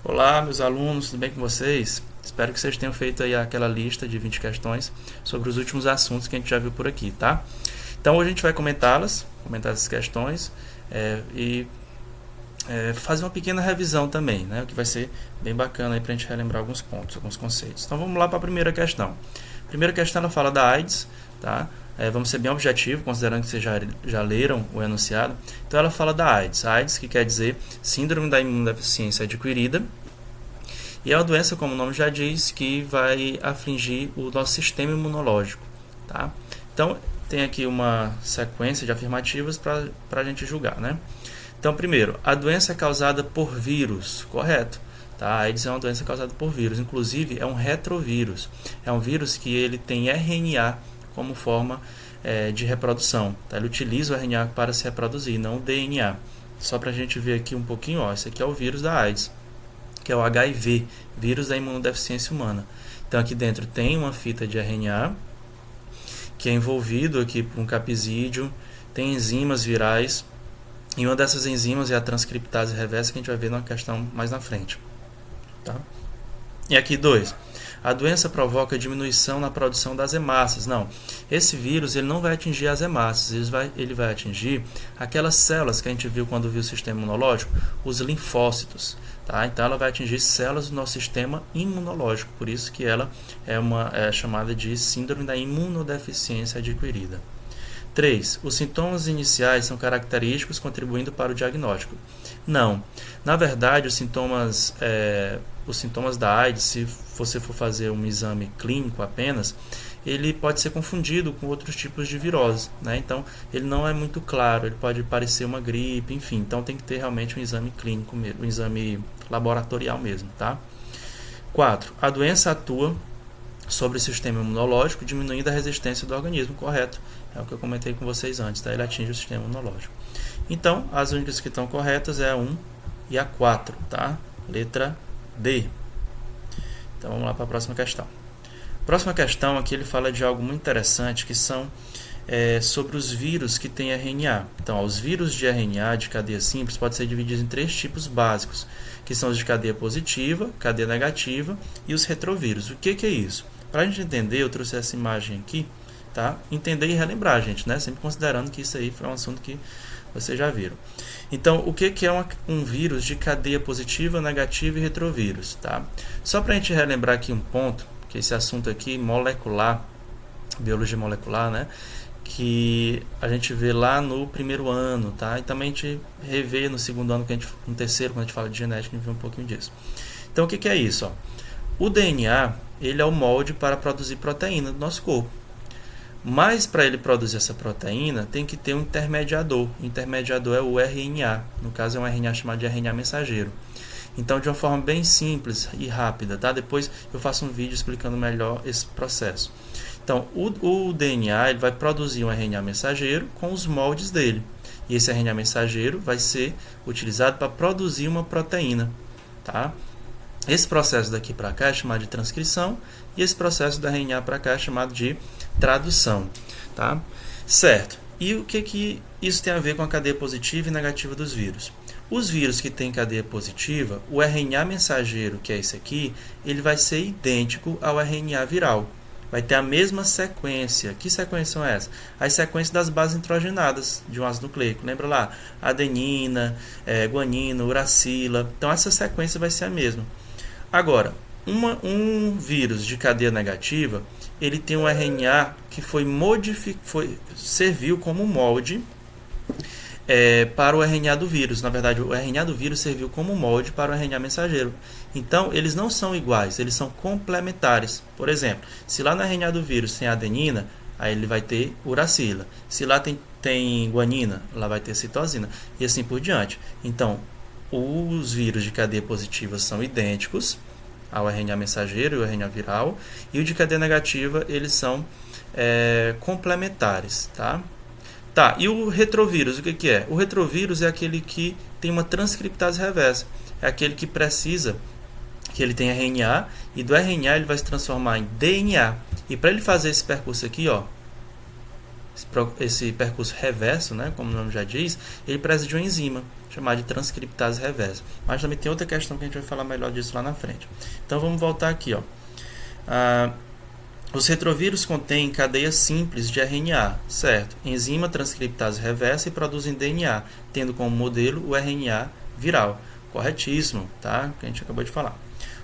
Olá, meus alunos, tudo bem com vocês? Espero que vocês tenham feito aí aquela lista de 20 questões sobre os últimos assuntos que a gente já viu por aqui, tá? Então hoje a gente vai comentar essas questões e fazer uma pequena revisão também, né? O que vai ser bem bacana aí para a gente relembrar alguns pontos, alguns conceitos. Então vamos lá para a primeira questão. A primeira questão ela fala da AIDS, tá? Vamos ser bem objetivos, considerando que vocês já leram o enunciado. Então ela fala da AIDS. A AIDS, que quer dizer Síndrome da Imunodeficiência Adquirida. E é uma doença, como o nome já diz, que vai afligir o nosso sistema imunológico. Tá? Então tem aqui uma sequência de afirmativas para a gente julgar, né? Então, primeiro, a doença é causada por vírus, correto? Tá? A AIDS é uma doença causada por vírus, inclusive é um retrovírus. É um vírus que ele tem RNA como forma de reprodução. Tá? Ele utiliza o RNA para se reproduzir, não o DNA. Só para a gente ver aqui um pouquinho, ó, esse aqui é o vírus da AIDS, que é o HIV, vírus da imunodeficiência humana. Então aqui dentro tem uma fita de RNA, que é envolvido aqui por um capsídeo, tem enzimas virais, e uma dessas enzimas é a transcriptase reversa, que a gente vai ver numa questão mais na frente. Tá? E aqui 2. A doença provoca diminuição na produção das hemácias. Não, esse vírus ele não vai atingir as hemácias, ele vai atingir aquelas células que a gente viu quando viu o sistema imunológico, os linfócitos. Tá? Então ela vai atingir células do nosso sistema imunológico, por isso que ela é chamada de síndrome da imunodeficiência adquirida. 3. Os sintomas iniciais são característicos, contribuindo para o diagnóstico. Não. Na verdade, os sintomas da AIDS, se você for fazer um exame clínico apenas, ele pode ser confundido com outros tipos de virose, né? Então, ele não é muito claro, ele pode parecer uma gripe, enfim. Então, tem que ter realmente um exame clínico mesmo, um exame laboratorial mesmo, tá? 4. A doença atua sobre o sistema imunológico, diminuindo a resistência do organismo, correto? É o que eu comentei com vocês antes, tá? Ele atinge o sistema imunológico. Então, as únicas que estão corretas é a 1 e a 4, tá? Letra D. Então, vamos lá para a próxima questão. Próxima questão aqui ele fala de algo muito interessante, que são sobre os vírus que têm RNA. Então, os vírus de RNA de cadeia simples podem ser divididos em 3 tipos básicos, que são os de cadeia positiva, cadeia negativa e os retrovírus. O que é isso? Para a gente entender, eu trouxe essa imagem aqui, tá? Entender e relembrar, gente, né? Sempre considerando que isso aí foi um assunto que vocês já viram. Então, o que é um vírus de cadeia positiva, negativa e retrovírus, tá? Só para a gente relembrar aqui um ponto, que esse assunto aqui, molecular, biologia molecular, né? Que a gente vê lá no primeiro ano, tá? E também a gente revê no segundo ano, no terceiro, quando a gente fala de genética, a gente vê um pouquinho disso. Então, o que é isso? Ó? O DNA, ele é o molde para produzir proteína do nosso corpo. Mas para ele produzir essa proteína, tem que ter um intermediador. O intermediador é o RNA. No caso, é um RNA chamado de RNA mensageiro. Então, de uma forma bem simples e rápida, tá? Depois eu faço um vídeo explicando melhor esse processo. Então, o DNA ele vai produzir um RNA mensageiro com os moldes dele. E esse RNA mensageiro vai ser utilizado para produzir uma proteína, tá? Esse processo daqui para cá é chamado de transcrição e esse processo da RNA para cá é chamado de tradução, tá? Certo. E o que isso tem a ver com a cadeia positiva e negativa dos vírus? Os vírus que têm cadeia positiva, o RNA mensageiro, que é esse aqui, ele vai ser idêntico ao RNA viral. Vai ter a mesma sequência. Que sequência são essas? As sequências das bases nitrogenadas de um ácido nucleico. Lembra lá? Adenina, guanina, uracila. Então, essa sequência vai ser a mesma. Agora, um vírus de cadeia negativa, ele tem um RNA que serviu como molde para o RNA do vírus. Na verdade, o RNA do vírus serviu como molde para o RNA mensageiro. Então, eles não são iguais, eles são complementares. Por exemplo, se lá no RNA do vírus tem adenina, aí ele vai ter uracila. Se lá tem guanina, lá vai ter citosina. E assim por diante. Então, os vírus de cadeia positiva são idênticos ao RNA mensageiro e o RNA viral. E o de cadeia negativa, eles são complementares, tá? Tá, e o retrovírus, o que é? O retrovírus é aquele que tem uma transcriptase reversa. É aquele que precisa que ele tenha RNA, e do RNA ele vai se transformar em DNA. E para ele fazer esse percurso aqui, ó, esse percurso reverso, né, como o nome já diz, ele precisa de uma enzima chamada de transcriptase reversa. Mas também tem outra questão que a gente vai falar melhor disso lá na frente. Então vamos voltar aqui, ó. Os retrovírus contêm cadeias simples de RNA, certo? Enzima transcriptase reversa e produzem DNA, tendo como modelo o RNA viral. Corretíssimo, tá? Que a gente acabou de falar.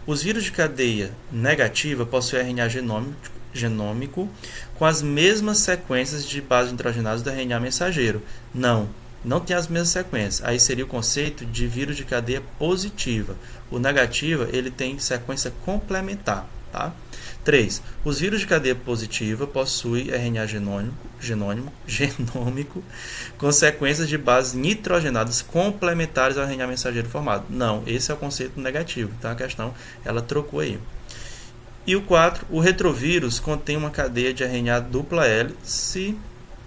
Os vírus de cadeia negativa possuem RNA genômico com as mesmas sequências de base nitrogenase do RNA mensageiro. Não tem as mesmas sequências. Aí seria o conceito de vírus de cadeia positiva. O negativa, ele tem sequência complementar, tá? 3. Os vírus de cadeia positiva possuem RNA genômico com sequências de bases nitrogenadas complementares ao RNA mensageiro formado. Não, esse é o conceito negativo, tá? A questão, ela trocou aí. E o 4, o retrovírus contém uma cadeia de RNA dupla hélice.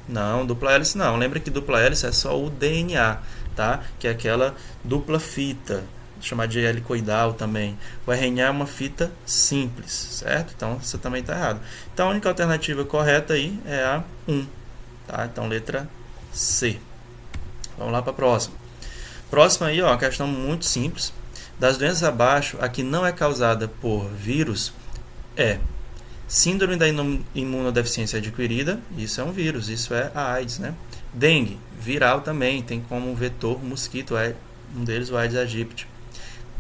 Não, dupla hélice não. Lembra que dupla hélice é só o DNA, tá? Que é aquela dupla fita, chamada de helicoidal também. O RNA é uma fita simples, certo? Então, isso também está errado. Então, a única alternativa correta aí é a 1, tá? Então, letra C. Vamos lá para a próxima. Próxima aí, ó, uma questão muito simples. Das doenças abaixo, a que não é causada por vírus é síndrome da imunodeficiência adquirida, isso é um vírus, isso é a AIDS, né? Dengue, viral também, tem como vetor mosquito, um deles o Aedes aegypti.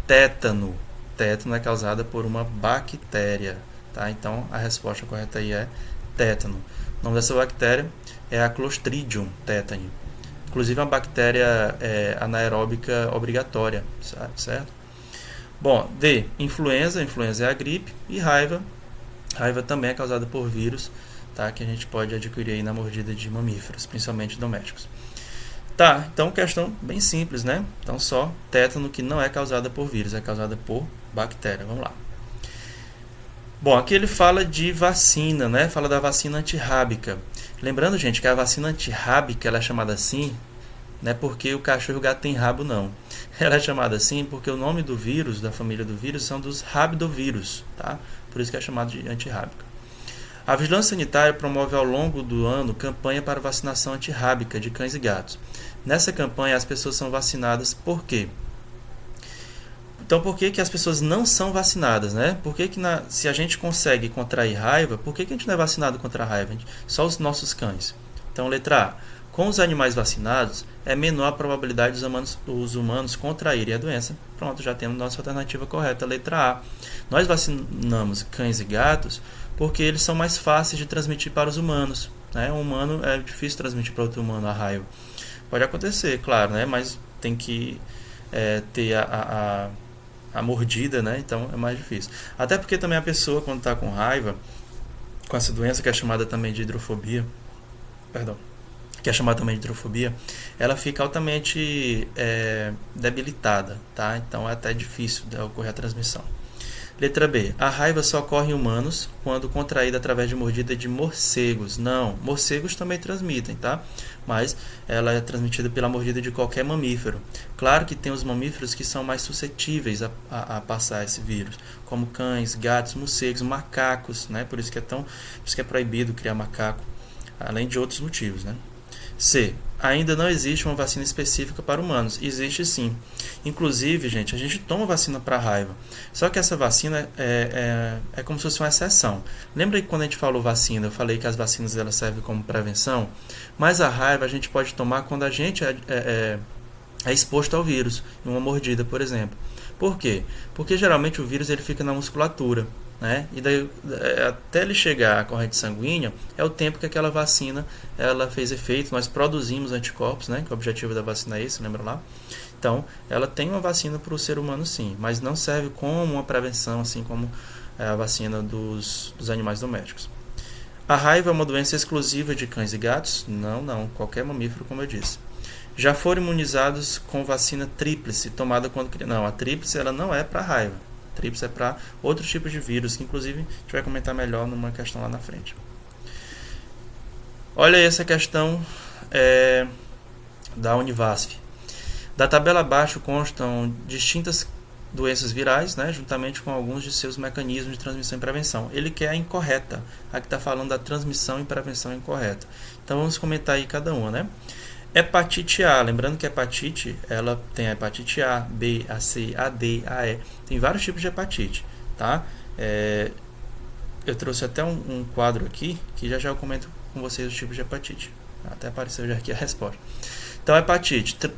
Tétano é causada por uma bactéria, tá? Então a resposta correta aí é tétano. O nome dessa bactéria é a Clostridium tetani. Inclusive é uma bactéria anaeróbica obrigatória, certo? Bom, D, influenza é a gripe, e raiva também é causada por vírus, tá? Que a gente pode adquirir aí na mordida de mamíferos, principalmente domésticos. Tá, então questão bem simples, né? Então só tétano que não é causada por vírus, é causada por bactéria. Vamos lá. Bom, aqui ele fala de vacina, né? Fala da vacina antirrábica. Lembrando, gente, que a vacina antirrábica ela é chamada assim, não é porque o cachorro e o gato tem rabo, não. Ela é chamada assim porque o nome do vírus, da família do vírus, são dos rabidovírus, tá? Por isso que é chamado de antirrábica. A Vigilância Sanitária promove ao longo do ano campanha para vacinação antirrábica de cães e gatos. Nessa campanha, as pessoas são vacinadas por quê? Então, por que as pessoas não são vacinadas, né? Por que se a gente consegue contrair raiva, por que a gente não é vacinado contra a raiva? Só os nossos cães. Então, letra A. Com os animais vacinados, é menor a probabilidade dos humanos contraírem a doença. Pronto, já temos nossa alternativa correta, letra A. Nós vacinamos cães e gatos porque eles são mais fáceis de transmitir para os humanos, né? Um humano é difícil transmitir para outro humano a raiva. Pode acontecer, claro, né? Mas tem que ter a mordida, né? Então é mais difícil. Até porque também a pessoa, quando está com raiva, com essa doença que é chamada também de hidrofobia, ela fica altamente debilitada, tá? Então é até difícil de ocorrer a transmissão. Letra B. A raiva só ocorre em humanos quando contraída através de mordida de morcegos. Não, morcegos também transmitem, tá? Mas ela é transmitida pela mordida de qualquer mamífero. Claro que tem os mamíferos que são mais suscetíveis a passar esse vírus, como cães, gatos, morcegos, macacos, né? Por isso que é proibido criar macaco, além de outros motivos, né? C. Ainda não existe uma vacina específica para humanos. Existe sim. Inclusive, gente, a gente toma vacina para raiva. Só que essa vacina é como se fosse uma exceção. Lembra que quando a gente falou vacina, eu falei que as vacinas elas servem como prevenção? Mas a raiva a gente pode tomar quando a gente é exposto ao vírus, em uma mordida, por exemplo. Por quê? Porque geralmente o vírus ele fica na musculatura, né? E daí, até ele chegar à corrente sanguínea, é o tempo que aquela vacina ela fez efeito. Nós produzimos anticorpos, né? Que o objetivo da vacina é esse, lembra lá? Então, ela tem uma vacina para o ser humano sim, mas não serve como uma prevenção, assim como a vacina dos animais domésticos. A raiva é uma doença exclusiva de cães e gatos? Não, qualquer mamífero, como eu disse. Já foram imunizados com vacina tríplice, tomada quando criança? Não, a tríplice ela não é para raiva. A tríplice é para outros tipos de vírus, que inclusive a gente vai comentar melhor numa questão lá na frente. Olha aí essa questão da Univasf. Da tabela abaixo constam distintas doenças virais, né, juntamente com alguns de seus mecanismos de transmissão e prevenção. Ele quer a incorreta, aqui está falando da transmissão e prevenção incorreta. Então vamos comentar aí cada uma, né? Hepatite A, lembrando que a hepatite, ela tem a hepatite A, B, A, C, A, D, A, E, tem vários tipos de hepatite, tá? Eu trouxe até um quadro aqui, que já eu comento com vocês os tipos de hepatite. Até apareceu já aqui a resposta. Então,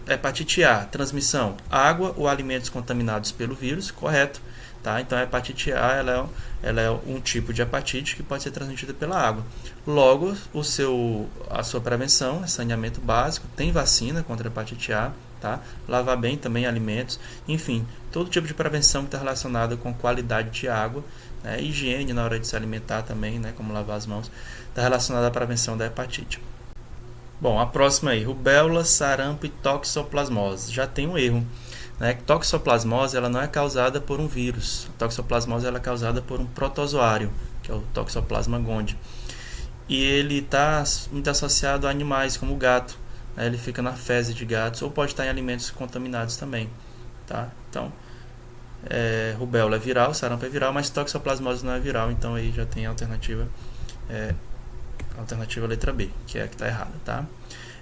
hepatite A, transmissão, água ou alimentos contaminados pelo vírus, correto. Tá? Então, a hepatite A ela é um tipo de hepatite que pode ser transmitida pela água. Logo, a sua prevenção é saneamento básico, tem vacina contra a hepatite A, tá? Lavar bem também alimentos, enfim, todo tipo de prevenção que está relacionada com qualidade de água, né? Higiene na hora de se alimentar também, né? Como lavar as mãos, está relacionada à prevenção da hepatite. Bom, a próxima aí, rubéola, sarampo e toxoplasmose. Já tem um erro, né? Toxoplasmose ela não é causada por um vírus. A toxoplasmose ela é causada por um protozoário, que é o Toxoplasma gondii. E ele está muito associado a animais, como o gato, né? Ele fica na fezes de gatos, ou pode estar em alimentos contaminados também, tá? Então, rubéola é viral, sarampo é viral, mas toxoplasmose não é viral, então aí já tem a alternativa letra B, que é a que está errada, tá?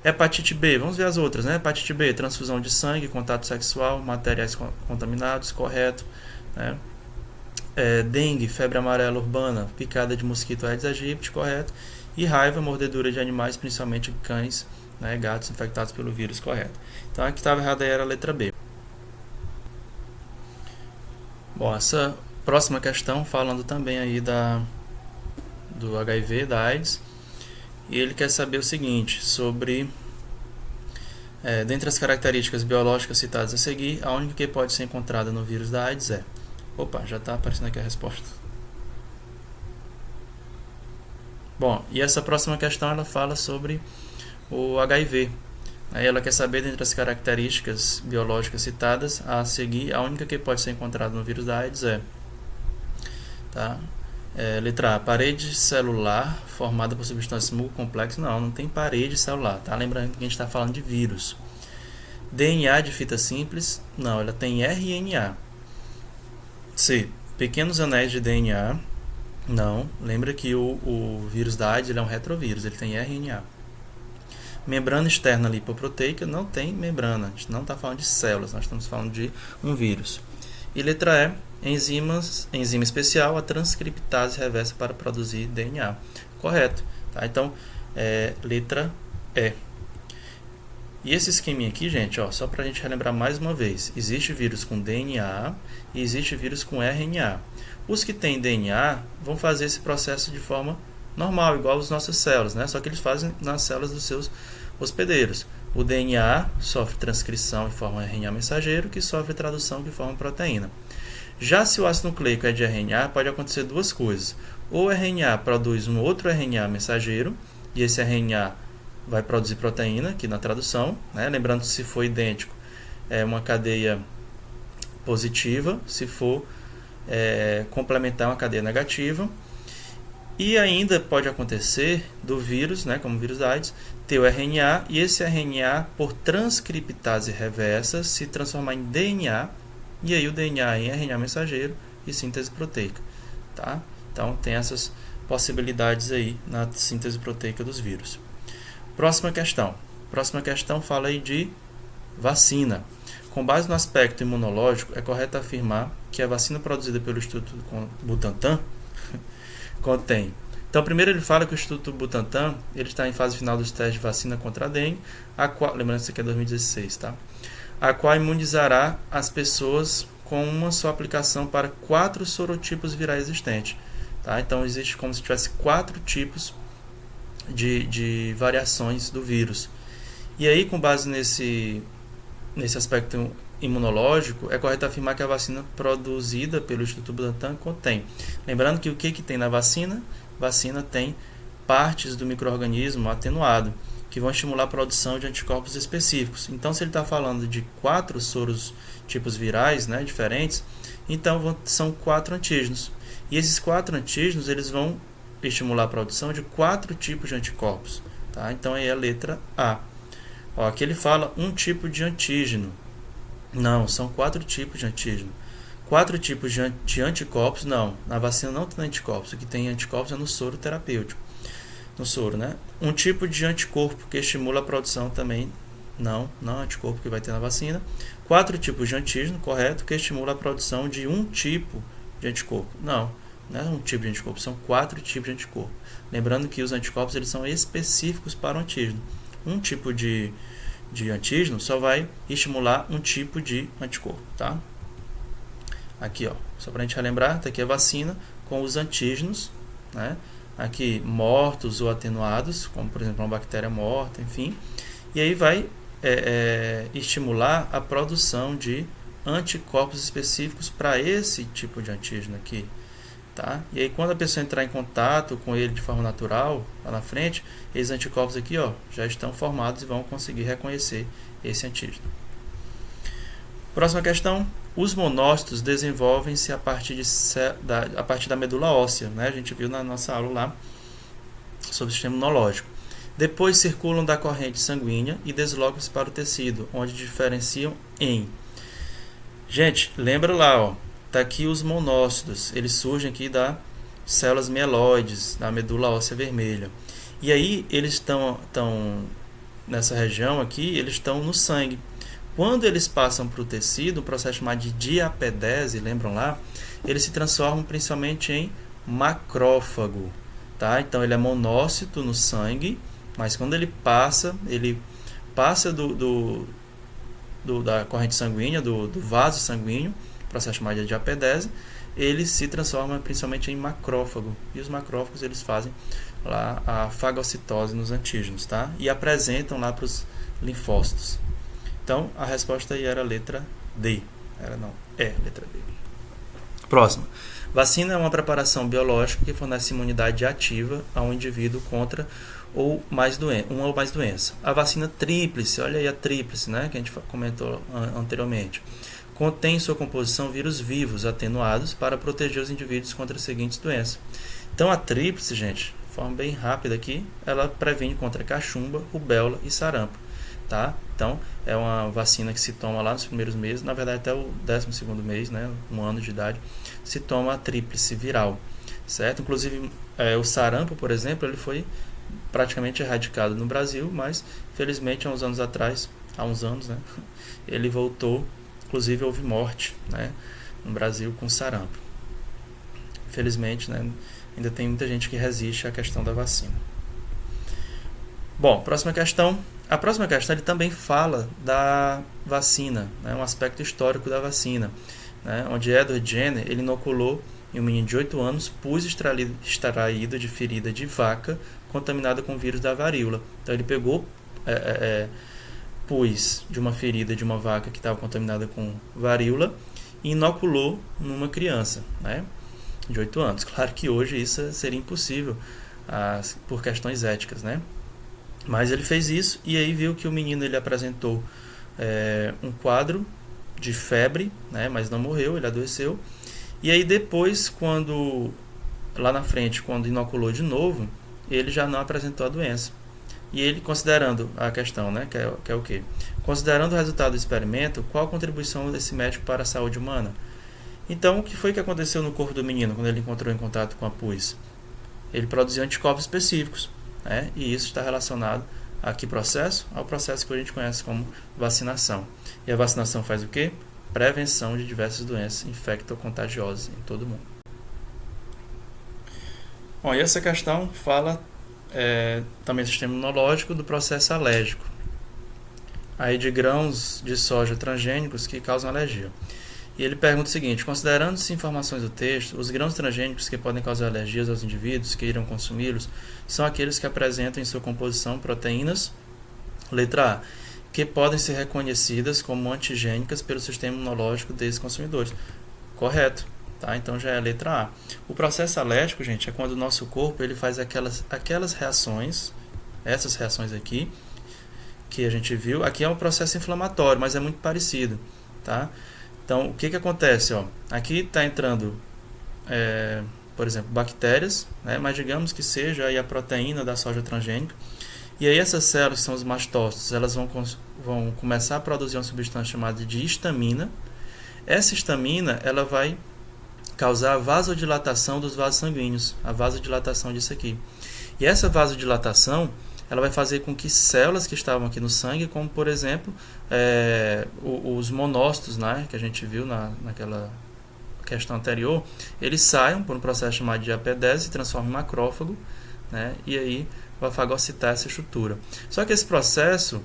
Hepatite B, vamos ver as outras, né? Hepatite B, transfusão de sangue, contato sexual, materiais contaminados, correto, né? Dengue, febre amarela urbana, picada de mosquito Aedes aegypti, correto. E raiva, mordedura de animais, principalmente cães, né? Gatos infectados pelo vírus, correto. Então a que estava errada era a letra B. Bom, essa próxima questão falando também aí do HIV, da AIDS. E ele quer saber o seguinte, sobre, dentre as características biológicas citadas a seguir, a única que pode ser encontrada no vírus da AIDS é... Opa, já está aparecendo aqui a resposta. Bom, e essa próxima questão ela fala sobre o HIV. Aí ela quer saber, dentre as características biológicas citadas a seguir, a única que pode ser encontrada no vírus da AIDS é... Tá? Letra A, parede celular formada por substâncias multicomplexas. Não tem parede celular, tá? Lembrando que a gente está falando de vírus. DNA de fita simples. Não, ela tem RNA. C, pequenos anéis de DNA. Não, lembra que o vírus da AIDS ele é um retrovírus, ele tem RNA. Membrana externa lipoproteica. Não tem membrana, a gente não está falando de células, nós estamos falando de um vírus. E letra E, enzima especial, a transcriptase reversa para produzir DNA. Correto. Tá? Então, letra E. E esse esqueminha aqui, gente, só para a gente relembrar mais uma vez. Existe vírus com DNA e existe vírus com RNA. Os que têm DNA vão fazer esse processo de forma normal, igual as nossas células, né? Só que eles fazem nas células dos seus hospedeiros. O DNA sofre transcrição em forma RNA mensageiro, que sofre tradução de forma proteína. Já se o ácido nucleico é de RNA, pode acontecer duas coisas. Ou o RNA produz um outro RNA mensageiro, e esse RNA vai produzir proteína, aqui na tradução, né? Lembrando, se for idêntico, é uma cadeia positiva, se for complementar, uma cadeia negativa. E ainda pode acontecer do vírus, né, como o vírus da AIDS, ter o RNA, e esse RNA, por transcriptase reversa, se transformar em DNA, e aí o DNA em RNA mensageiro e síntese proteica. Tá? Então, tem essas possibilidades aí na síntese proteica dos vírus. Próxima questão. Próxima questão fala aí de vacina. Com base no aspecto imunológico, é correto afirmar que a vacina produzida pelo Instituto Butantan contém. Então, primeiro ele fala que o Instituto Butantan ele está em fase final dos testes de vacina contra a dengue, lembrando que isso aqui é 2016, tá? A qual imunizará as pessoas com uma só aplicação para 4 sorotipos virais existentes. Tá? Então, existe como se tivesse 4 tipos de variações do vírus. E aí, com base nesse aspecto imunológico, é correto afirmar que a vacina produzida pelo Instituto Butantan contém. Lembrando que o que tem na vacina? Vacina tem partes do micro-organismo atenuado, que vão estimular a produção de anticorpos específicos. Então, se ele está falando de 4 soros tipos virais, né, diferentes, então são 4 antígenos. E esses 4 antígenos eles vão estimular a produção de 4 tipos de anticorpos. Tá? Então, aí é a letra A. Aqui ele fala um tipo de antígeno. Não, são 4 tipos de antígeno. 4 tipos de anticorpos, não, na vacina não tem anticorpos, o que tem anticorpos é no soro terapêutico, no soro, né? Um tipo de anticorpo que estimula a produção também, não é anticorpo que vai ter na vacina. 4 tipos de antígeno, correto, que estimula a produção de um tipo de anticorpo, não é um tipo de anticorpo, são 4 tipos de anticorpo. Lembrando que os anticorpos eles são específicos para o antígeno. Um tipo de antígeno só vai estimular um tipo de anticorpo, tá? Aqui, ó, só para a gente relembrar, tá aqui a vacina com os antígenos, né? Aqui mortos ou atenuados, como por exemplo uma bactéria morta, enfim. E aí vai estimular a produção de anticorpos específicos para esse tipo de antígeno aqui. Tá? E aí quando a pessoa entrar em contato com ele de forma natural, lá na frente, esses anticorpos aqui ó, já estão formados e vão conseguir reconhecer esse antígeno. Próxima questão. Os monócitos desenvolvem-se a partir da medula óssea, né? A gente viu na nossa aula lá sobre o sistema imunológico. Depois circulam da corrente sanguínea e deslocam-se para o tecido, onde diferenciam em... Gente, lembra lá, ó, tá aqui os monócitos, eles surgem aqui das células mieloides, da medula óssea vermelha. E aí eles estão nessa região aqui, eles estão no sangue. Quando eles passam para o tecido, um processo chamado de diapedese, lembram lá? Eles se transformam principalmente em macrófago, tá? Então ele é monócito no sangue, mas quando ele passa da corrente sanguínea, do vaso sanguíneo, processo chamado de diapedese, ele se transforma principalmente em macrófago. E os macrófagos eles fazem lá a fagocitose nos antígenos, tá? E apresentam lá para os linfócitos. Então, a resposta aí era a letra D. Letra D. Próxima. Vacina é uma preparação biológica que fornece imunidade ativa a um indivíduo contra uma ou mais doença. A vacina tríplice, olha aí a tríplice, né, que a gente comentou anteriormente, contém em sua composição vírus vivos atenuados para proteger os indivíduos contra as seguintes doenças. Então, a tríplice, gente, de forma bem rápida aqui, ela previne contra cachumba, rubéola e sarampo. Tá? Então, é uma vacina que se toma lá nos primeiros meses, na verdade até o 12º mês, né, 1 ano de idade, se toma a tríplice viral, certo? Inclusive, o sarampo, por exemplo, ele foi praticamente erradicado no Brasil, mas, felizmente, há uns anos, né, ele voltou, inclusive houve morte, né, no Brasil com sarampo. Felizmente, né, ainda tem muita gente que resiste à questão da vacina. Bom, próxima questão. A próxima questão ele também fala da vacina, né, um aspecto histórico da vacina, né, onde Edward Jenner ele inoculou em um menino de 8 anos pus extraído de ferida de vaca contaminada com o vírus da varíola. Então ele pegou pus de uma ferida de uma vaca que estava contaminada com varíola e inoculou numa criança, né, de 8 anos. Claro que hoje isso seria impossível por questões éticas, né? Mas ele fez isso e aí viu que o menino ele apresentou um quadro de febre, né, mas não morreu, ele adoeceu. E aí depois, lá na frente, quando inoculou de novo, ele já não apresentou a doença. E ele, considerando a questão, né, que é o quê? Considerando o resultado do experimento, qual a contribuição desse médico para a saúde humana? Então, o que foi que aconteceu no corpo do menino quando ele encontrou em contato com a pus? Ele produziu anticorpos específicos. E isso está relacionado a que processo? Ao processo que a gente conhece como vacinação. E a vacinação faz o quê? Prevenção de diversas doenças infecto-contagiosas em todo mundo. Bom, e essa questão fala também do sistema imunológico do processo alérgico. Aí de grãos de soja transgênicos que causam alergia. E ele pergunta o seguinte: considerando-se informações do texto, os grãos transgênicos que podem causar alergias aos indivíduos que irão consumi-los são aqueles que apresentam em sua composição proteínas, letra A, que podem ser reconhecidas como antigênicas pelo sistema imunológico desses consumidores. Correto, tá? Então já é a letra A. O processo alérgico, gente, é quando o nosso corpo ele faz aquelas reações, essas reações aqui, que a gente viu. Aqui é um processo inflamatório, mas é muito parecido, tá? Então, o que acontece? Aqui está entrando, por exemplo, bactérias, né, mas digamos que seja aí a proteína da soja transgênica. E aí essas células, que são os mastócitos, elas vão começar a produzir uma substância chamada de histamina. Essa histamina ela vai causar a vasodilatação dos vasos sanguíneos, a vasodilatação disso aqui. E essa vasodilatação ela vai fazer com que células que estavam aqui no sangue, como por exemplo os monócitos, né, que a gente viu naquela questão anterior, eles saiam por um processo chamado de apedese, se transformam em macrófago, né, e aí vai fagocitar essa estrutura. Só que esse processo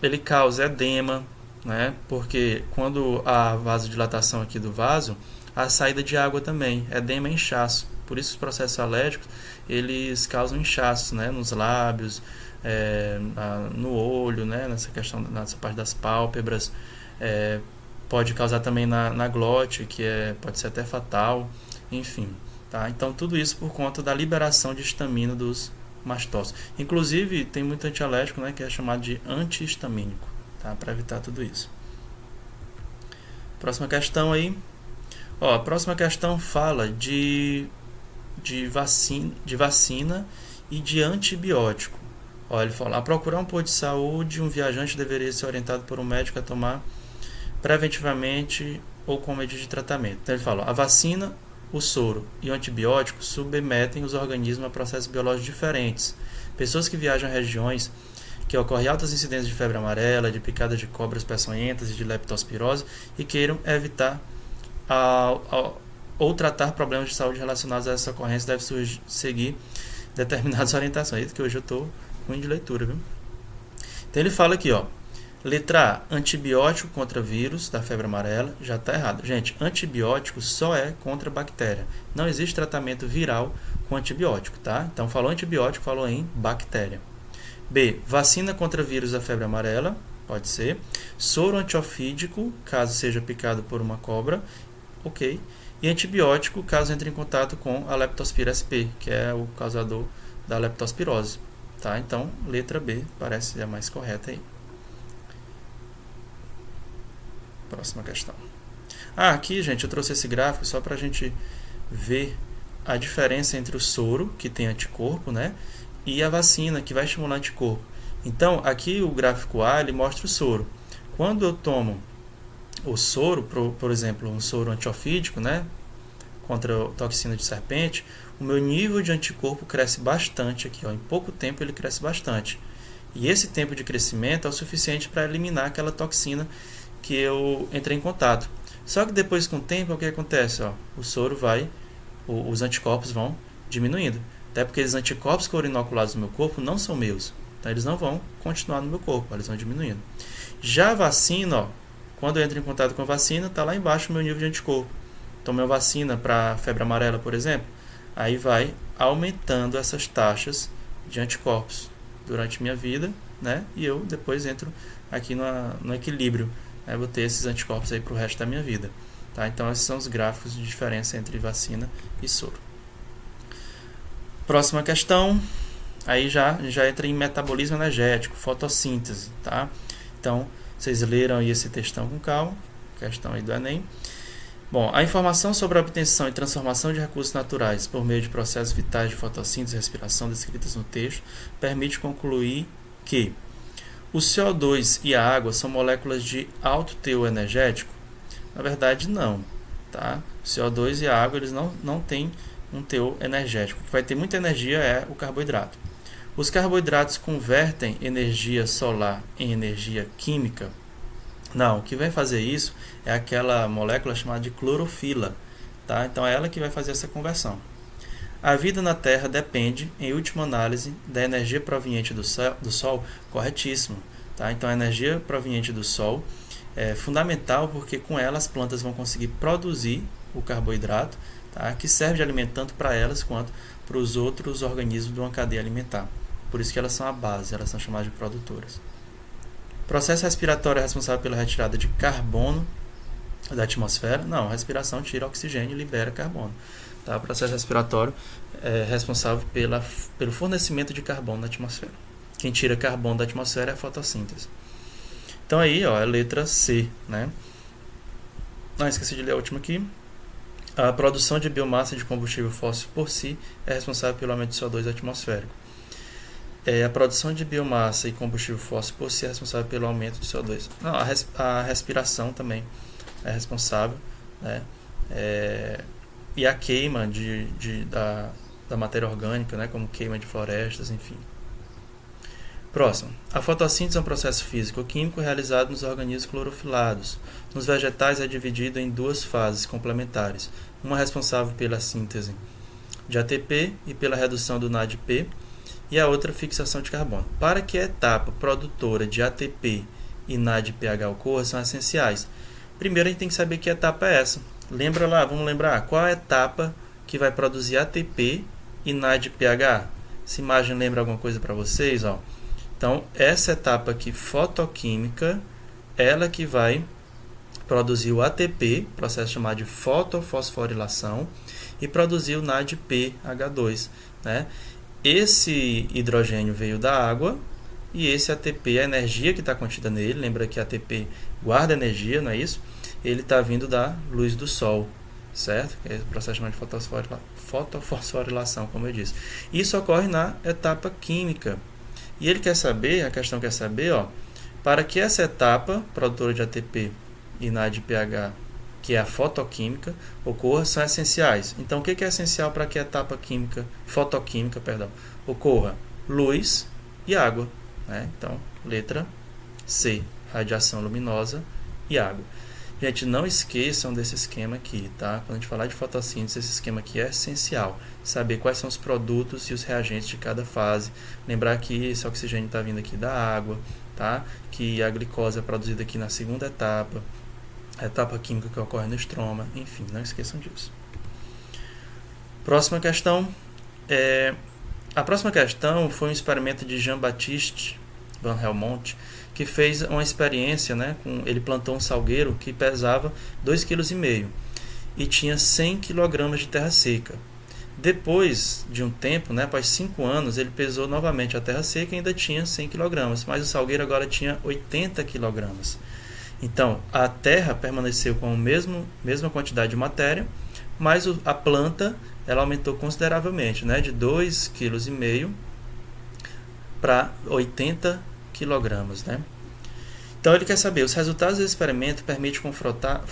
ele causa edema, né, porque quando a vasodilatação aqui do vaso, a saída de água também, edema e inchaço. Por isso os processos alérgicos eles causam inchaço, né, nos lábios, no olho, né, nessa parte das pálpebras, pode causar também na glote, que pode ser até fatal, enfim. Tá? Então tudo isso por conta da liberação de histamina dos mastócitos. Inclusive tem muito antialérgico, né, que é chamado de antihistamínico, tá? Para evitar tudo isso. Próxima questão aí. A próxima questão fala de vacina e de antibiótico. Ele fala: a procurar um posto de saúde, um viajante deveria ser orientado por um médico a tomar preventivamente ou com medida de tratamento. Então ele fala: a vacina, o soro e o antibiótico submetem os organismos a processos biológicos diferentes. Pessoas que viajam a regiões que ocorrem altas incidências de febre amarela, de picada de cobras peçonhentas e de leptospirose e queiram evitar ou tratar problemas de saúde relacionados a essa ocorrência, deve seguir determinadas orientações. Que hoje eu estou ruim de leitura, viu? Então ele fala aqui, letra A, antibiótico contra vírus da febre amarela, já está errado. Gente, antibiótico só é contra bactéria. Não existe tratamento viral com antibiótico, tá? Então falou antibiótico, falou em bactéria. B, vacina contra vírus da febre amarela, pode ser. Soro antiofídico, caso seja picado por uma cobra, ok. E antibiótico, caso entre em contato com a Leptospira sp, que é o causador da leptospirose. Tá? Então, letra B parece a mais correta aí. Próxima questão. Aqui, gente, eu trouxe esse gráfico só para a gente ver a diferença entre o soro, que tem anticorpo, né, e a vacina, que vai estimular anticorpo. Então, aqui o gráfico A, ele mostra o soro. Quando eu tomo o soro, por exemplo, um soro antiofídico, né, contra a toxina de serpente, o meu nível de anticorpo cresce bastante aqui, em pouco tempo ele cresce bastante. E esse tempo de crescimento é o suficiente para eliminar aquela toxina que eu entrei em contato. Só que depois, com o tempo, o que acontece? O soro os anticorpos vão diminuindo. Até porque os anticorpos que foram inoculados no meu corpo não são meus. Então eles não vão continuar no meu corpo, eles vão diminuindo. Já a vacina, quando eu entro em contato com a vacina, está lá embaixo o meu nível de anticorpo. Tomei uma vacina para febre amarela, por exemplo, aí vai aumentando essas taxas de anticorpos durante minha vida, né? E eu depois entro aqui no equilíbrio. Eu vou ter esses anticorpos aí para o resto da minha vida. Tá? Então esses são os gráficos de diferença entre vacina e soro. Próxima questão, aí já entra em metabolismo energético, fotossíntese, tá? Então, vocês leram aí esse textão com calma, questão aí do Enem. Bom, a informação sobre a obtenção e transformação de recursos naturais por meio de processos vitais de fotossíntese e respiração descritas no texto permite concluir que o CO2 e a água são moléculas de alto teor energético? Na verdade, não, tá? O CO2 e a água eles não têm um teor energético. O que vai ter muita energia é o carboidrato. Os carboidratos convertem energia solar em energia química? Não, o que vai fazer isso é aquela molécula chamada de clorofila, tá? Então é ela que vai fazer essa conversão. A vida na Terra depende, em última análise, da energia proveniente do Sol, corretíssimo, tá? Então a energia proveniente do Sol é fundamental porque com ela as plantas vão conseguir produzir o carboidrato, tá? Que serve de alimento tanto para elas quanto para os outros organismos de uma cadeia alimentar. Por isso que elas são a base, elas são chamadas de produtoras. O processo respiratório é responsável pela retirada de carbono da atmosfera? Não, a respiração tira oxigênio e libera carbono. Tá? O processo respiratório é responsável pelo fornecimento de carbono na atmosfera. Quem tira carbono da atmosfera é a fotossíntese. Então aí, é a letra C, né? Esqueci de ler a última aqui. A produção de biomassa de combustível fóssil por si é responsável pelo aumento de CO2 atmosférico. A produção de biomassa e combustível fóssil por si é responsável pelo aumento de CO2. Não, a respiração também é responsável, né? E a queima da matéria orgânica, né? Como queima de florestas, enfim. Próximo. A fotossíntese é um processo físico-químico realizado nos organismos clorofilados. Nos vegetais é dividido em duas fases complementares, uma responsável pela síntese de ATP e pela redução do NADP, e a outra fixação de carbono. Para que a etapa produtora de ATP e NADPH ocorra, são essenciais. Primeiro a gente tem que saber que etapa é essa. Lembra lá, vamos lembrar, qual a etapa que vai produzir ATP e NADPH? Essa imagem lembra alguma coisa para vocês? Ó. Então, essa etapa aqui, fotoquímica, ela que vai produzir o ATP, processo chamado de fotofosforilação, e produzir o NADPH2, né? Esse hidrogênio veio da água e esse ATP, a energia que está contida nele, lembra que ATP guarda energia, não é isso? Ele está vindo da luz do sol, certo? É o processo chamado de fotofosforilação, como eu disse. Isso ocorre na etapa química. E ele quer saber, a questão quer saber, ó, para que essa etapa produtora de ATP e NADPH, que é a fotoquímica, ocorra, são essenciais. Então, o que é essencial para que a etapa fotoquímica, ocorra? Luz e água, né? Então, letra C, radiação luminosa e água. Gente, não esqueçam desse esquema aqui, tá? Quando a gente falar de fotossíntese, esse esquema aqui é essencial. Saber quais são os produtos e os reagentes de cada fase. Lembrar que esse oxigênio está vindo aqui da água, tá? Que a glicose é produzida aqui na segunda etapa. A etapa química que ocorre no estroma. Enfim, não esqueçam disso. Próxima questão. A próxima questão foi um experimento de Jean-Baptiste Van Helmont, que fez uma experiência, né, ele plantou um salgueiro que pesava 2,5 kg e tinha 100 kg de terra seca. Depois de um tempo, né, após 5 anos, ele pesou novamente a terra seca e ainda tinha 100 kg, mas o salgueiro agora tinha 80 kg. Então, a terra permaneceu com a mesma quantidade de matéria, mas a planta ela aumentou consideravelmente, né, de 2,5 kg para 80 kg, né? Então ele quer saber, os resultados do experimento permitem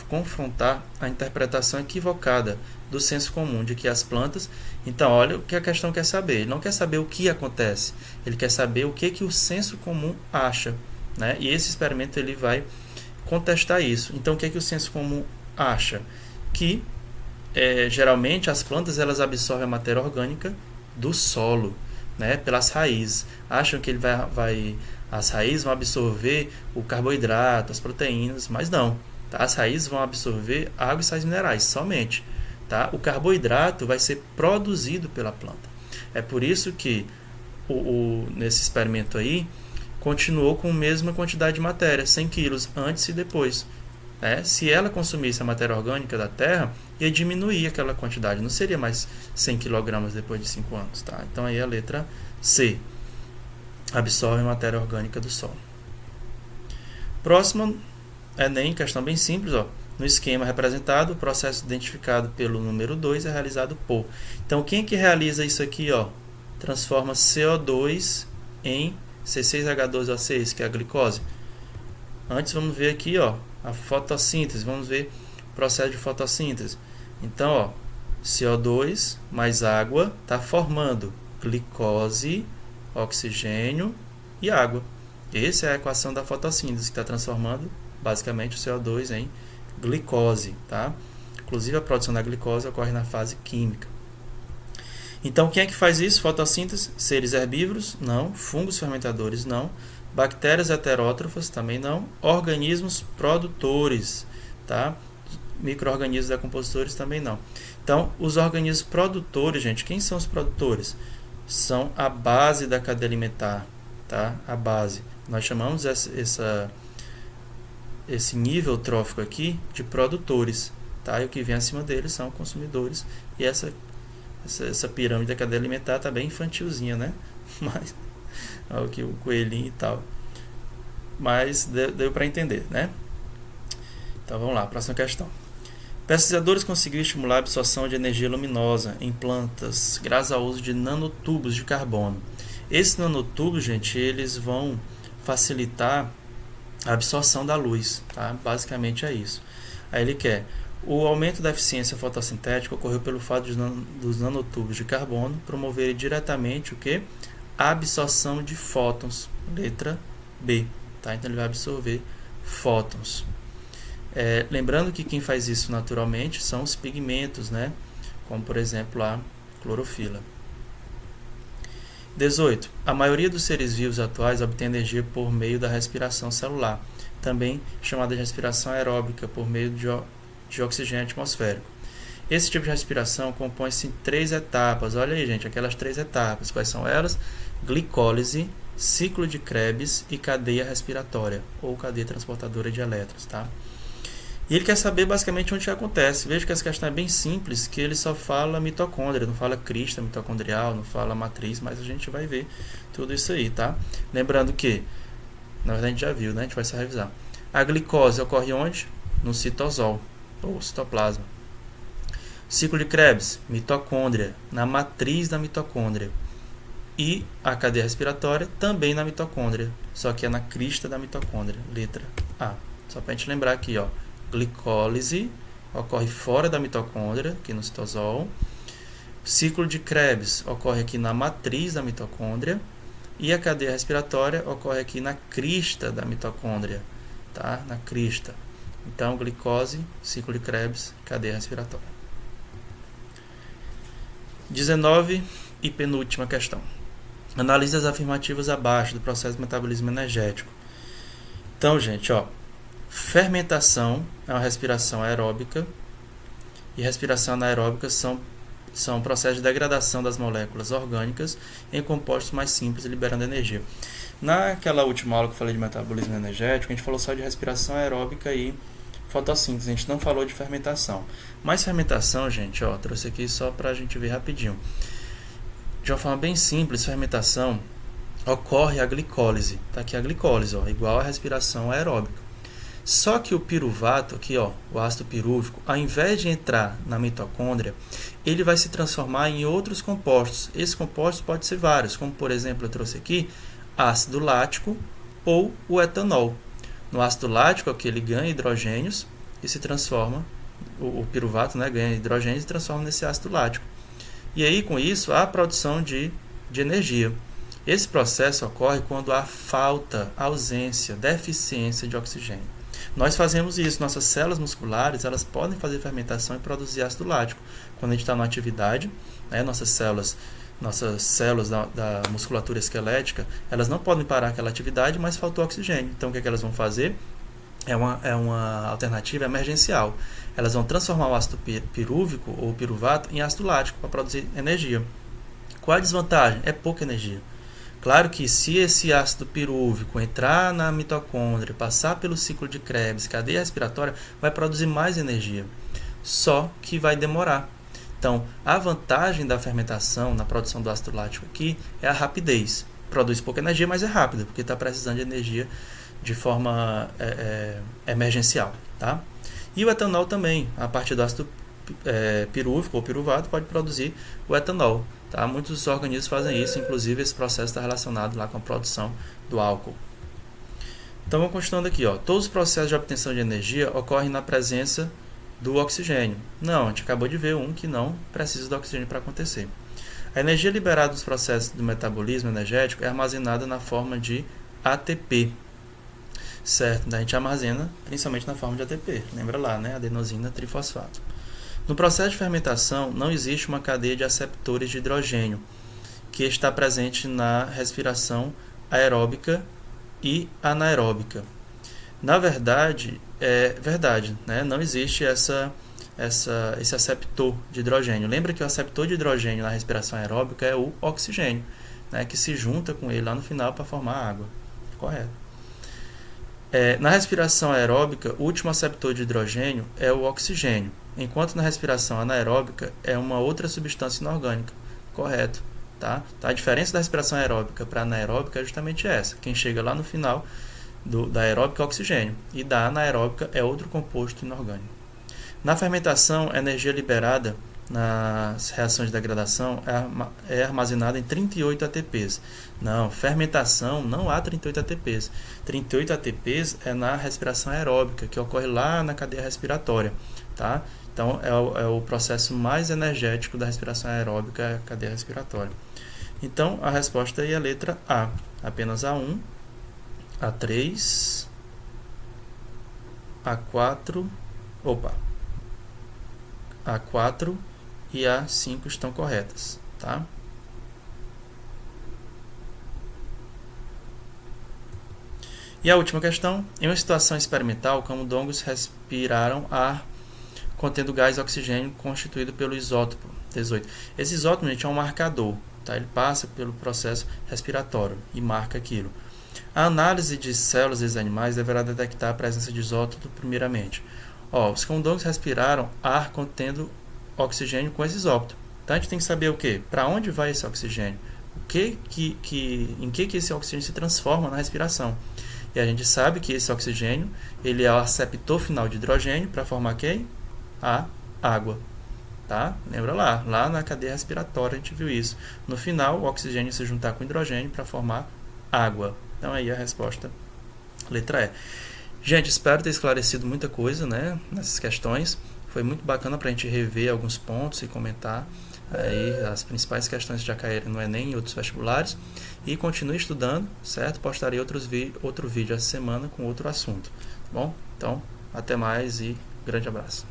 confrontar a interpretação equivocada do senso comum de que as plantas... Então, olha o que a questão quer saber. Ele não quer saber o que acontece, ele quer saber o que o senso comum acha, né? E esse experimento ele vai contestar isso. Então, o que o senso comum acha? Que, geralmente, as plantas elas absorvem a matéria orgânica do solo, né? Pelas raízes. Acham que as raízes vão absorver o carboidrato, as proteínas, mas não. Tá? As raízes vão absorver água e sais minerais somente. Tá? O carboidrato vai ser produzido pela planta. É por isso que nesse experimento aí, continuou com a mesma quantidade de matéria, 100 kg, antes e depois. Se ela consumisse a matéria orgânica da terra, ia diminuir aquela quantidade, não seria mais 100 kg depois de 5 anos. Tá? Então aí a letra C. Absorve a matéria orgânica do solo. Próxima, Enem, questão bem simples. Ó. No esquema representado, o processo identificado pelo número 2 é realizado por... Então, quem que realiza isso aqui? Ó? Transforma CO2 em C6H12O6, que é a glicose. Antes, vamos ver aqui, ó, a fotossíntese. Vamos ver o processo de fotossíntese. Então, ó, CO2 mais água está formando glicose, oxigênio e água. Essa é a equação da fotossíntese, que está transformando basicamente o CO2 em glicose. Tá? Inclusive, a produção da glicose ocorre na fase química. Então, quem é que faz isso? Fotossíntese? Seres herbívoros? Não. Fungos fermentadores? Não. Bactérias heterótrofas? Também não. Organismos produtores? Tá? Micro-organismos decompositores? Também não. Então, os organismos produtores, gente, quem são os produtores? São a base da cadeia alimentar, tá? A base. Nós chamamos esse nível trófico aqui de produtores, tá? E o que vem acima deles são consumidores. E essa pirâmide da cadeia alimentar tá bem infantilzinha, né? Mas, olha aqui o coelhinho e tal. Mas deu para entender, né? Então vamos lá, próxima questão. Pesquisadores conseguiram estimular a absorção de energia luminosa em plantas graças ao uso de nanotubos de carbono. Esses nanotubos, gente, eles vão facilitar a absorção da luz, tá? Basicamente é isso. Aí ele quer: o aumento da eficiência fotossintética ocorreu pelo fato dos nanotubos de carbono promoverem diretamente o que? A absorção de fótons, letra B. Tá? Então ele vai absorver fótons. Lembrando que quem faz isso naturalmente são os pigmentos, né? Como por exemplo a clorofila. 18. A maioria dos seres vivos atuais obtém energia por meio da respiração celular, também chamada de respiração aeróbica, por meio de oxigênio atmosférico. Esse tipo de respiração compõe-se em 3 etapas. Olha aí, gente, aquelas 3 etapas. Quais são elas? Glicólise, ciclo de Krebs e cadeia respiratória, ou cadeia transportadora de elétrons, tá? E ele quer saber basicamente onde acontece. Veja que essa questão é bem simples, que ele só fala mitocôndria, não fala crista mitocondrial, não fala matriz, mas a gente vai ver tudo isso aí, tá? Lembrando que, na verdade a gente já viu, né? A gente vai só revisar. A glicose ocorre onde? No citosol, ou citoplasma. Ciclo de Krebs, mitocôndria, na matriz da mitocôndria. E a cadeia respiratória também na mitocôndria, só que é na crista da mitocôndria, letra A. Só para a gente lembrar aqui, ó. Glicólise ocorre fora da mitocôndria, aqui no citosol. Ciclo de Krebs ocorre aqui na matriz da mitocôndria. E a cadeia respiratória ocorre aqui na crista da mitocôndria, tá? Na crista. Então, glicose, ciclo de Krebs, cadeia respiratória. 19 e penúltima questão. Analise as afirmativas abaixo do processo de metabolismo energético. Então, gente, ó, fermentação é uma respiração aeróbica e respiração anaeróbica são processos de degradação das moléculas orgânicas em compostos mais simples, liberando energia. Naquela última aula que eu falei de metabolismo energético, a gente falou só de respiração aeróbica e fotossíntese, a gente não falou de fermentação. Mas fermentação, gente, ó, trouxe aqui só para a gente ver rapidinho. De uma forma bem simples, fermentação ocorre a glicólise. Tá aqui a glicólise, ó, igual a respiração aeróbica. Só que o piruvato, aqui ó, o ácido pirúvico, ao invés de entrar na mitocôndria, ele vai se transformar em outros compostos. Esses compostos podem ser vários, como por exemplo eu trouxe aqui ácido lático ou o etanol. No ácido lático, aqui ele ganha hidrogênios e se transforma, o piruvato, né, ganha hidrogênios e se transforma nesse ácido lático. E aí com isso há a produção de energia. Esse processo ocorre quando há falta, ausência, deficiência de oxigênio. Nós fazemos isso, nossas células musculares elas podem fazer fermentação e produzir ácido lático. Quando a gente está na atividade, né, nossas células da musculatura esquelética, elas não podem parar aquela atividade, mas faltou oxigênio. Então o que é que elas vão fazer? É uma alternativa emergencial. Elas vão transformar o ácido pirúvico ou piruvato em ácido lático para produzir energia. Qual a desvantagem? É pouca energia. Claro que se esse ácido pirúvico entrar na mitocôndria, passar pelo ciclo de Krebs, cadeia respiratória, vai produzir mais energia. Só que vai demorar. Então, a vantagem da fermentação na produção do ácido lático aqui é a rapidez. Produz pouca energia, mas é rápida, porque está precisando de energia de forma emergencial. Tá? E o etanol também, a partir do ácido pirúvico ou piruvato, pode produzir o etanol. Tá? Muitos organismos fazem isso, inclusive esse processo está relacionado lá com a produção do álcool. Então vamos continuando aqui. Ó. Todos os processos de obtenção de energia ocorrem na presença do oxigênio. Não, a gente acabou de ver um que não precisa do oxigênio para acontecer. A energia liberada dos processos do metabolismo energético é armazenada na forma de ATP. Certo? A gente armazena principalmente na forma de ATP. Lembra lá, né? Adenosina trifosfato. No processo de fermentação, não existe uma cadeia de aceptores de hidrogênio, que está presente na respiração aeróbica e anaeróbica. Na verdade, né? Não existe esse aceptor de hidrogênio. Lembra que o aceptor de hidrogênio na respiração aeróbica é o oxigênio, né? Que se junta com ele lá no final para formar água. Correto. Na respiração aeróbica, o último aceptor de hidrogênio é o oxigênio, enquanto na respiração anaeróbica é uma outra substância inorgânica. Correto. Tá? A diferença da respiração aeróbica para a anaeróbica é justamente essa. Quem chega lá no final da aeróbica é oxigênio, e da anaeróbica é outro composto inorgânico. Na fermentação, a energia liberada nas reações de degradação é armazenado em 38 ATPs. Não, fermentação não há 38 ATPs. 38 ATPs é na respiração aeróbica, que ocorre lá na cadeia respiratória, tá? Então é o processo mais energético da respiração aeróbica, é a cadeia respiratória. Então a resposta aí é a letra A, apenas A1, A3, A4, A4 e A5 estão corretas, tá? E a última questão: em uma situação experimental, camundongos respiraram ar contendo gás oxigênio constituído pelo isótopo 18. Esse isótopo, gente, é um marcador, tá? Ele passa pelo processo respiratório e marca aquilo. A análise de células desses animais deverá detectar a presença de isótopo primeiramente. Os camundongos respiraram ar contendo oxigênio com esse isótopo. Então a gente tem que saber o quê? Para onde vai esse oxigênio? Em que esse oxigênio se transforma na respiração? E a gente sabe que esse oxigênio ele é o aceptor final de hidrogênio para formar quem? A água. Tá? Lembra lá na cadeia respiratória a gente viu isso. No final, o oxigênio se juntar com o hidrogênio para formar água. Então aí a resposta, letra E. Gente, espero ter esclarecido muita coisa, né, nessas questões. Foi muito bacana para a gente rever alguns pontos e comentar aí as principais questões que já caíram no Enem e outros vestibulares. E continue estudando, certo? Postarei outro vídeo essa semana com outro assunto. Tá bom? Então, até mais e grande abraço.